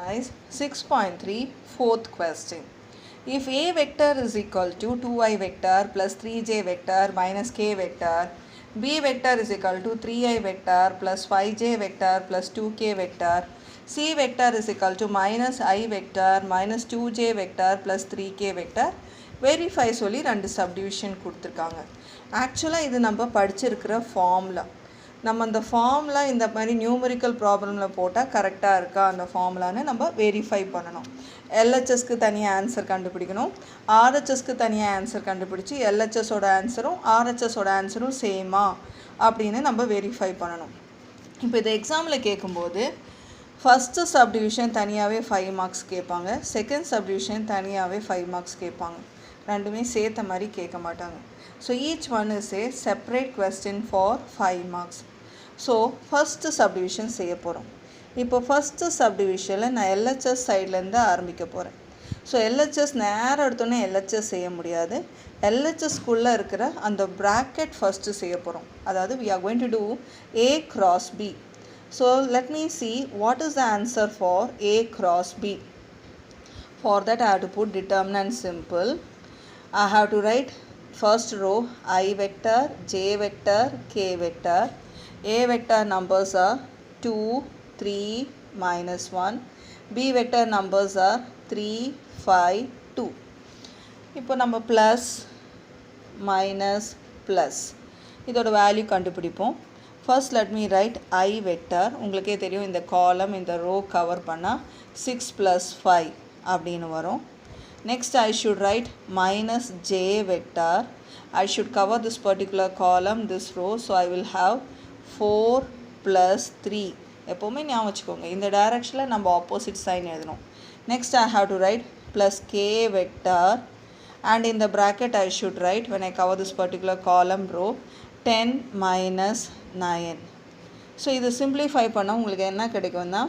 Exercise 6.3 fourth question. If A vector is equal to 2i vector plus 3j vector minus k vector, B vector is equal to 3i vector plus 5j vector plus 2k vector, C vector is equal to minus I vector minus 2j vector plus 3k vector, verify சொல்லி ரெண்டு subdivision கொடுத்துருக்காங்க. ஆக்சுவலாக இது நம்ம படிச்சிருக்கிற formula. நம்ம அந்த formula இந்த மாதிரி நியூமரிக்கல் ப்ராப்ளமில் போட்டால் கரெக்டாக இருக்கா அந்த ஃபார்முலான்னு நம்ம வெரிஃபை பண்ணணும். எல்ஹெச்எஸ்க்கு தனியாக ஆன்சர் கண்டுபிடிக்கணும், ஆர்ஹெச்எஸ்க்கு தனியாக ஆன்சர் கண்டுபிடிச்சி எல்ஹெச்எஸோட ஆன்சரும் ஆர்ஹெச்எஸோட ஆன்சரும் சேமா அப்படின்னு நம்ம வெரிஃபை பண்ணணும். இப்போ இது எக்ஸாமில் கேட்கும்போது ஃபஸ்ட்டு சப்டிவிஷன் தனியாகவே 5 மார்க்ஸ் கேட்பாங்க, செகண்ட் சப்டிவிஷன் தனியாகவே 5 மார்க்ஸ் கேட்பாங்க. ரெண்டுமே சேர்த்த மாதிரி கேட்க மாட்டாங்க. So each one is a separate question for 5 marks. So first subdivision செய்ய போகிறோம். இப்போ ஃபஸ்ட்டு சப்டிவிஷனில் நான் எல்ஹெச்எஸ் சைட்லேருந்து ஆரம்பிக்க போகிறேன். ஸோ எல்ஹெச்எஸ் நேரம் எடுத்தோன்னே எல்ஹெச்எஸ் செய்ய முடியாது. எல்ஹெச்எஸ்குள்ளே இருக்கிற அந்த ப்ராக்கெட் ஃபஸ்ட்டு செய்ய போகிறோம். அதாவது we are going to do A cross B. So let me see what is the answer for A cross B. For that I have to put determinant simple. I have to write first row I vector, J vector, K vector. A vector numbers are 2, 3, minus 1. B vector numbers are 3, 5, 2. இப்போ நம்ம plus minus plus இதோட value கண்டுபிடிப்போம். First let me right I vector. உங்களுக்கே தெரியும் இந்த காலம் இந்த row cover பண்ணால் 6 + 5 அப்படின்னு வரும். Next I should write minus j vector. I should cover this particular column, this row, so I will have 4 + 3. எப்போவுமே ஞாபகம் வச்சுக்கோங்க, இந்த டைரக்ஷனில் நம்ம ஆப்போசிட் சைன் எழுதணும். Next I have to write plus k vector, and in the bracket I should write, when I cover this particular column row, 10 minus 9. So இது simplify பண்ணால் உங்களுக்கு என்ன கிடைக்கும்னா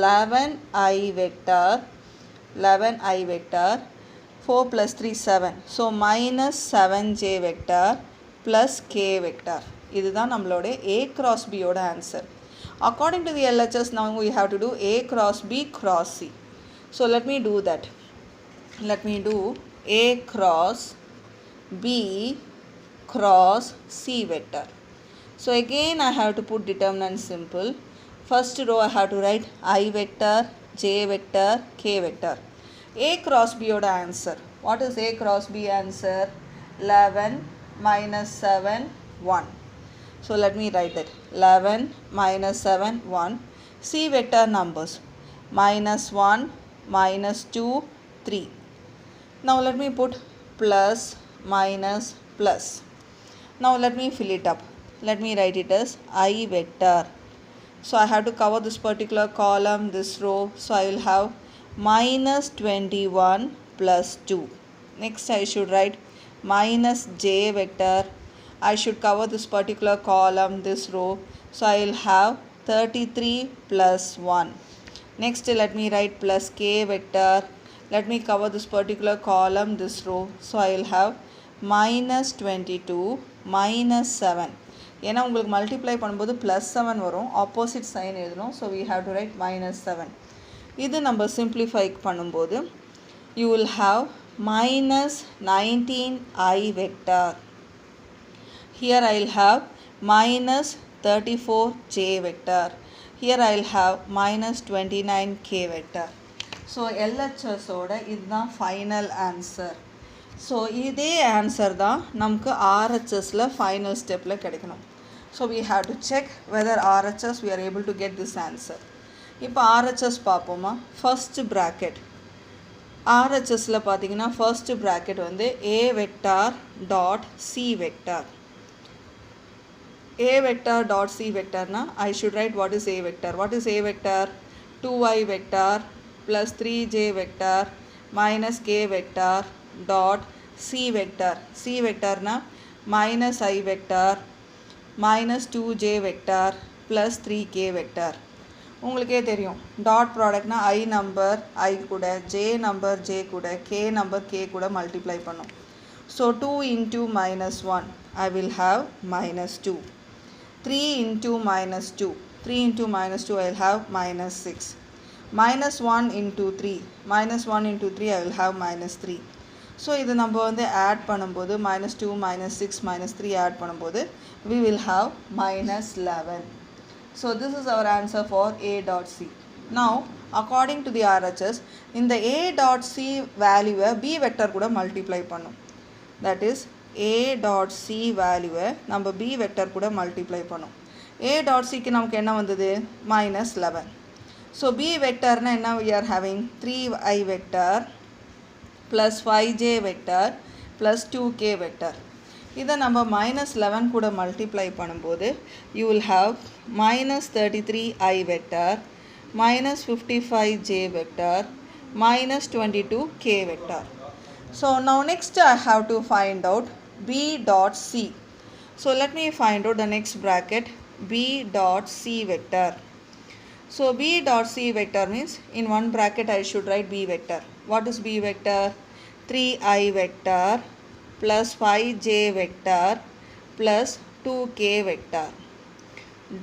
11i vector, 11i vector, 4 + 3 7. So minus 7j vector plus k vector. இதுதான் நம்மளோட A cross B ஓட answer. According to the LHS, now we have to do A cross B cross C. So let me do that. Let me do A cross B cross C vector. So again I have to put determinant simple. First row I have to write I vector, J vector, K vector. A cross B oda answer. What is A cross B answer? 11 minus 7 1. So let me write that. 11 minus 7 1. C vector numbers minus 1, minus 2, 3. Now let me put plus, minus, plus. Now let me fill it up. Let me write it as I vector. So I have to cover this particular column, this row. So I will have minus 21 plus 2. Next I should write minus j vector. I should cover this particular column, this row. So I will have 33 plus 1. Next let me write plus k vector. Let me cover this particular column, this row. So I will have minus 22 minus 7. ஏன்னா உங்களுக்கு multiply பண்ணும்போது plus 7 வரும், opposite sign எழுதணும். So we have to write minus 7. இது நம்ம simplify பண்ணும்போது you will have minus 19i vector. Here I will have minus 34j vector. Here I will have minus 29k vector. So LHS ஓட இதுதான் final answer. So இதே answer தான் நமக்கு ஆர்ஹெச்எஸில் final ஸ்டெப்பில் கிடைக்கணும். So we have to check whether RHS we are able to get this answer. இப்போ RHS பார்ப்போமா. First bracket ஆர்ஹெச்எஸில் பார்த்தீங்கன்னா ஃபர்ஸ்ட் ப்ராக்கெட் வந்து A vector dot C vector. A vector dot C vector na I should write what is A vector. What is A vector? 2i vector plus 3j vector minus k vector dot C vector. C vector na minus I vector minus 2j vector plus 3k vector. உங்களுக்கே தெரியும் dot ப்ராடக்ட்னா I number I கூட J number J கூட K number K கூட multiply பண்ணும். So 2 into minus 1 I will have minus 2. 3 into minus 2. 3 into minus 2 I will have minus 6. minus 1 into 3. Minus 1 into 3 I will have minus 3. So இது நம்ம வந்து add பண்ணும்போது minus 2, minus 6, minus 3 add பண்ணும்போது we will have minus 11. So this is our answer for A dot C. Now according to the RHS, இந்த A dot C value B vector கூட multiply பண்ணும். That is A dot C value நம்ம B vector கூட multiply பண்ணும். A dot C க்கு நமக்கு என்ன வந்தது? minus 11. So B vector na enna we are having 3i vector plus 5j vector plus 2k vector. இதை நம்ம minus 11 கூட multiply பண்ணும்போது you will have minus 33i vector minus 55j vector minus 22k vector. So now next I have to find out B dot C. So let me find out the next bracket B dot C vector. So B dot C vector means in one bracket I should write B vector. What is B vector? 3i vector plus 5j vector plus 2k vector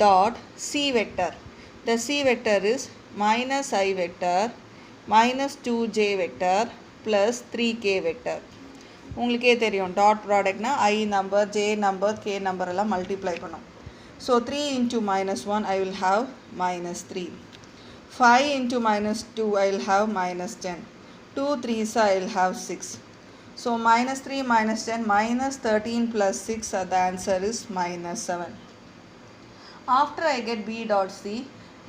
dot C vector. The C vector is minus I vector minus 2j vector plus 3k vector. உங்களுக்கே தெரியும் dot product na I number, j number, k number எல்லாம் multiply பண்ணும். So 3 into minus 1 I will have minus 3. 5 into minus 2 I will have minus 10. 2 3s I will have 6. So minus 3 minus 10 minus 13 plus 6 the answer is minus 7. After I get B dot C,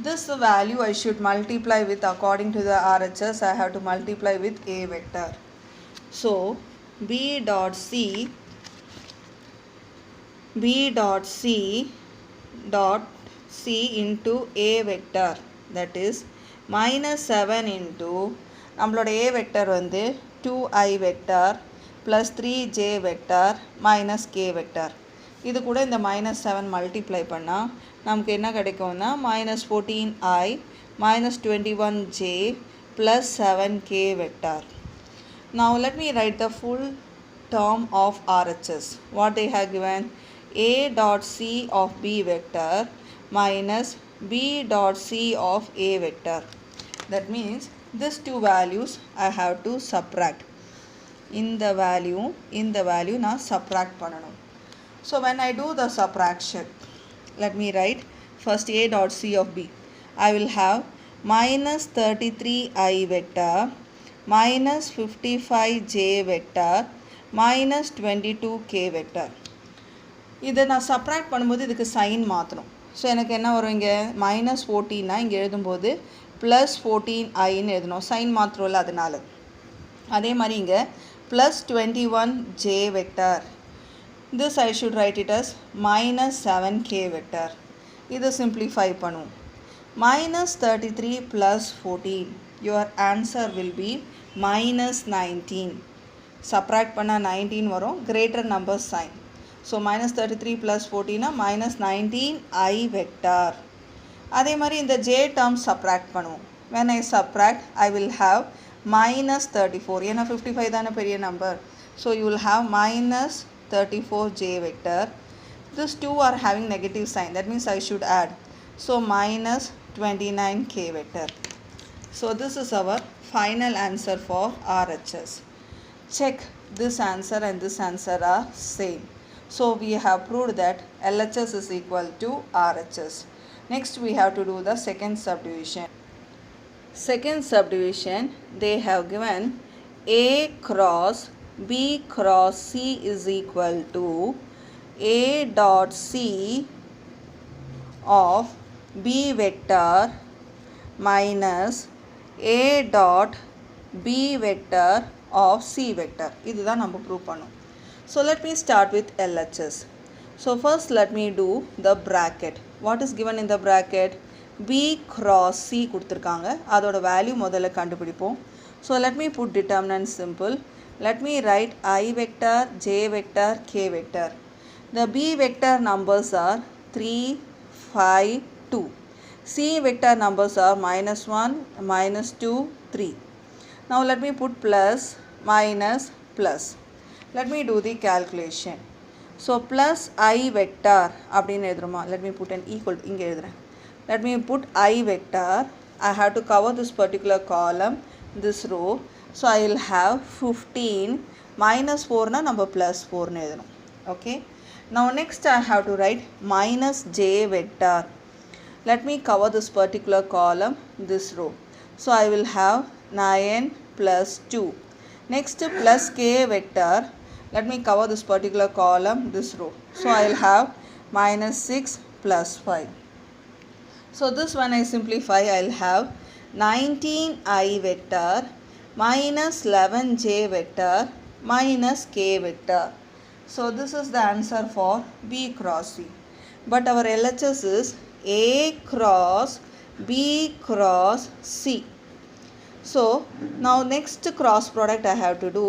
this value I should multiply with according to the RHS I have to multiply with A vector. So B dot C dot C into A vector, that is minus 7 into நம்மளோட A vector வந்து 2i vector plus 3j vector minus k vector. இது கூட இந்த minus 7 multiply பண்ணா நமக்கு என்ன கிடைக்கும்னா minus 14i minus 21j plus 7k vector. Now let me write the full term of RHS. What they have given? A dot C of B vector minus B dot C of A vector. That means these two values I have to subtract. In the value na subtract பண்ணனும். So when I do the subtraction, let me write first A dot C of B. I will have minus 33i vector minus 55j vector minus 22k vector. இதை நான் subtract பண்ணும்போது இதுக்கு sign மாற்றணும். So எனக்கு என்ன வரும் இங்கே minus 14 இங்கே எழுதும்போது plus 14iன்னு எழுதணும். sign மாற்றோம்ல அதனால. அதே மாதிரி இங்கே plus 21j vector. This I should write it as minus 7k vector. இது simplify பண்ணும். Minus 33 plus 14. Your answer will be minus 19. Subtract பண்ணா 19 வரும். Greater number sign. So minus 33 plus 14 na minus 19i vector. அதே மாதிரி இந்த j term subtract பண்ணுவோம். When I subtract, I will have minus 34. ஏன்னா 55 தான பெரிய number. So you will have minus 34j vector. These two are having negative sign. That means I should add. So minus 29k vector. So this is our final answer for RHS. Check this answer and this answer are same. So we have proved that LHS is equal to RHS. Next we have to do the second subdivision. Second subdivision, they have given A cross B cross C is equal to A dot C of B vector minus A dot B vector of C vector. இதுதான் நம்ம prove பண்ணோம். So let me start with LHS. So first let me do the bracket. What is given in the bracket? B cross C கொடுத்திருக்காங்க. அதோட value முதல்ல கண்டுபிடிப்போம். So let me put determinant simple. Let me write I vector, J vector, K vector. The B vector numbers are 3, 5, 2. C vector numbers are minus 1, minus 2, 3. Now let me put plus, minus, plus. Let me do the calculation. So plus I vector அப்படின்னு எழுதுறோமா? Let me put an equal to இங்கே எழுதுறேன். Let me put I vector I have to cover this particular column, this row. So I will have 15 minus 4 na number plus 4 nu edunum. Okay. Now next I have to write minus j vector. Let me cover this particular column, this row. So I will have 9 plus 2. Next plus k vector. Let me cover this particular column, this row. So I will have minus 6 plus 5. So this when I simplify, I will have 19i vector minus 11j vector minus k vector. So this is the answer for B cross C. But our LHS is A cross B cross C. So now next cross product I have to do.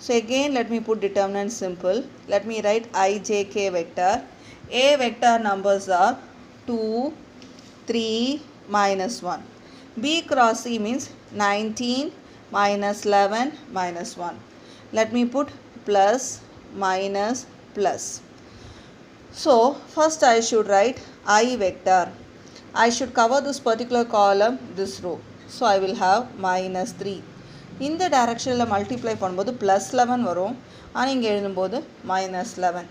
So again let me put determinant simple. Let me write I, J, K vector. A vector numbers are 2, 3, minus 1. B cross C means 19, minus 11, minus 1. Let me put plus, minus, plus. So first I should write I vector. I should cover this particular column, this row. So I will have minus 3. In the direction multiply பண்ணும்போது plus 11 வரும். ஆனால் இங்கே எழுதும்போது minus 11.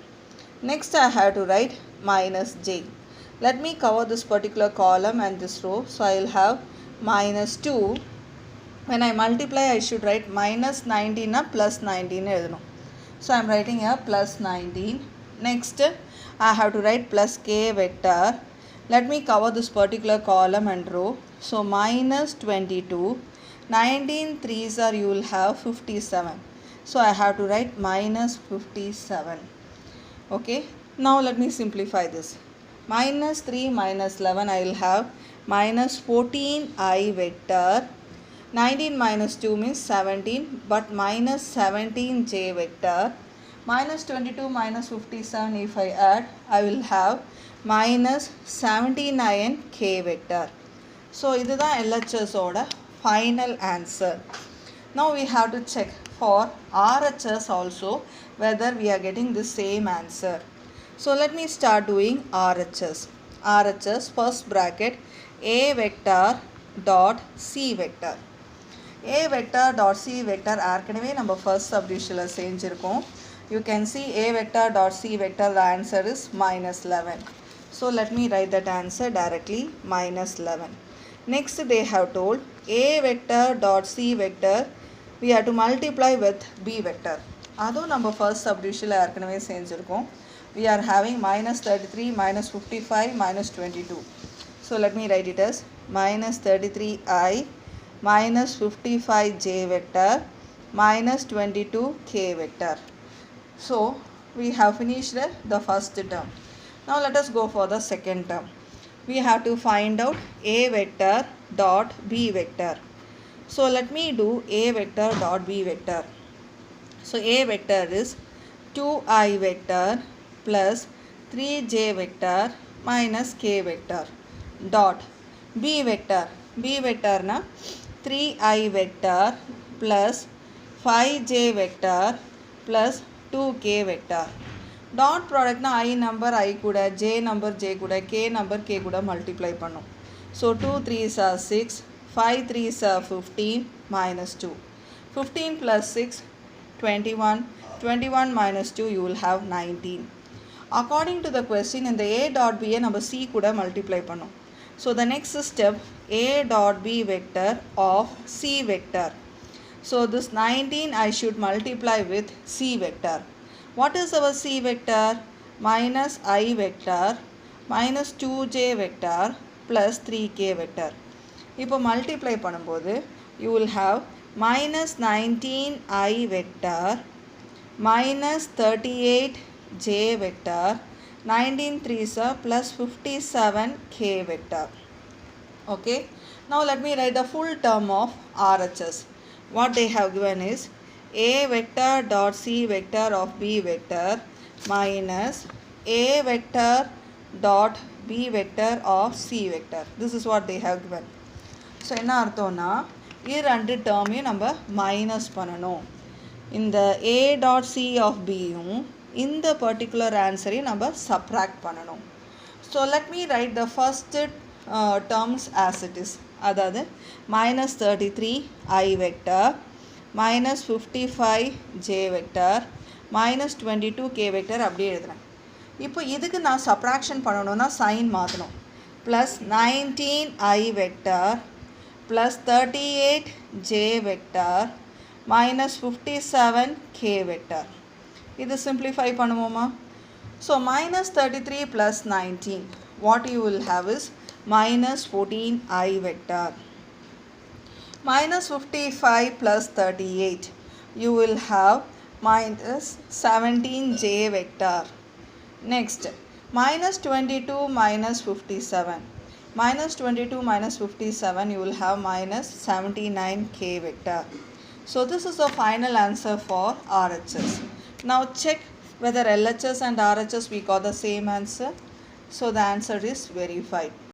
Next I have to write minus j. Let me cover this particular column and this row. So I will have minus 2. When I multiply I should write minus 19 plus 19 எழுதணும். So I am writing here plus 19. Next I have to write plus k vector. Let me cover this particular column and row. So minus 22. 19 3s are you will have 57. So I have to write minus 57. Okay. Now let me simplify this. Minus 3 minus 11 I will have minus 14i vector. 19 minus 2 means 17, but minus 17j vector. Minus 22 minus 57 if I add, I will have minus 79k vector. So this is the LHS order final answer. Now we have to check for RHS also whether we are getting the same answer. So let me start doing RHS. RHS first bracket A vector dot C vector. A vector dot C vector ஏற்கனவே நம்ம first subdivisionல செஞ்சிருக்கோம். You can see A vector dot C vector, the answer is minus 11. So let me write that answer directly, minus 11. Next they have told A vector dot C vector we have to multiply with B vector. அதுவும் நம்ம first subdivisionல ஏற்கனவே செஞ்சிருக்கோம். We are having minus 33, minus 55, minus 22. So let me write it as minus 33i minus 55j vector minus 22k vector. So we have finished the first term. Now let us go for the second term. We have to find out A vector dot B vector. So let me do A vector dot B vector. So A vector is 2i vector plus 3j vector minus k vector dot B vector. B vector na 3i vector plus 5j vector plus 2k vector. Dot product na I number I kuda, j number j kuda, k number k kuda multiply பண்ணும். So 2 3s are 6, 5 3s are 15 minus 2. 15 plus 6 21, 21 minus 2 you will have 19. According to the question in the A dot B நம்ம C kuda multiply பண்ணும். So the next step A dot B vector of C vector. So this 19 I should multiply with C vector. What is our C vector? Minus I vector minus 2j vector plus 3k vector. இப்போ multiply பண்ணும்போது you will have minus 19i vector minus 38j vector 19 3s are plus 57k vector. Okay. Now let me write the full term of RHS. What they have given is A vector dot C vector of B vector minus A vector dot B vector of C vector. This is what they have given. So என்ன அர்த்தம்னா இது ரெண்டு டேர்மையும் நம்ம minus பண்ணணும். இந்த A dot C of Bயும் இந்த particular ஆன்சரையும் நம்ம subtract பண்ணணும். So let me write the first terms as it is. அதாவது minus 33 I vector minus 55 j vector minus 22 k vector அப்படியே எழுதுறேன். இப்போ இதுக்கு நான் சப்ராக்ஷன் பண்ணணும்னா சைன் மாற்றணும். Plus 19 I vector plus 38 j vector minus 57 k vector. இது simplify பண்ணுவோமா? So minus 33 plus 19, what you will have is minus 14 I vector. Minus 55 plus 38, you will have minus 17 j vector. Next, minus 22 minus 57. Minus 22 minus 57, you will have minus 79 k vector. So this is the final answer for RHS. Now check whether LHS and RHS we got the same answer. So the answer is verified.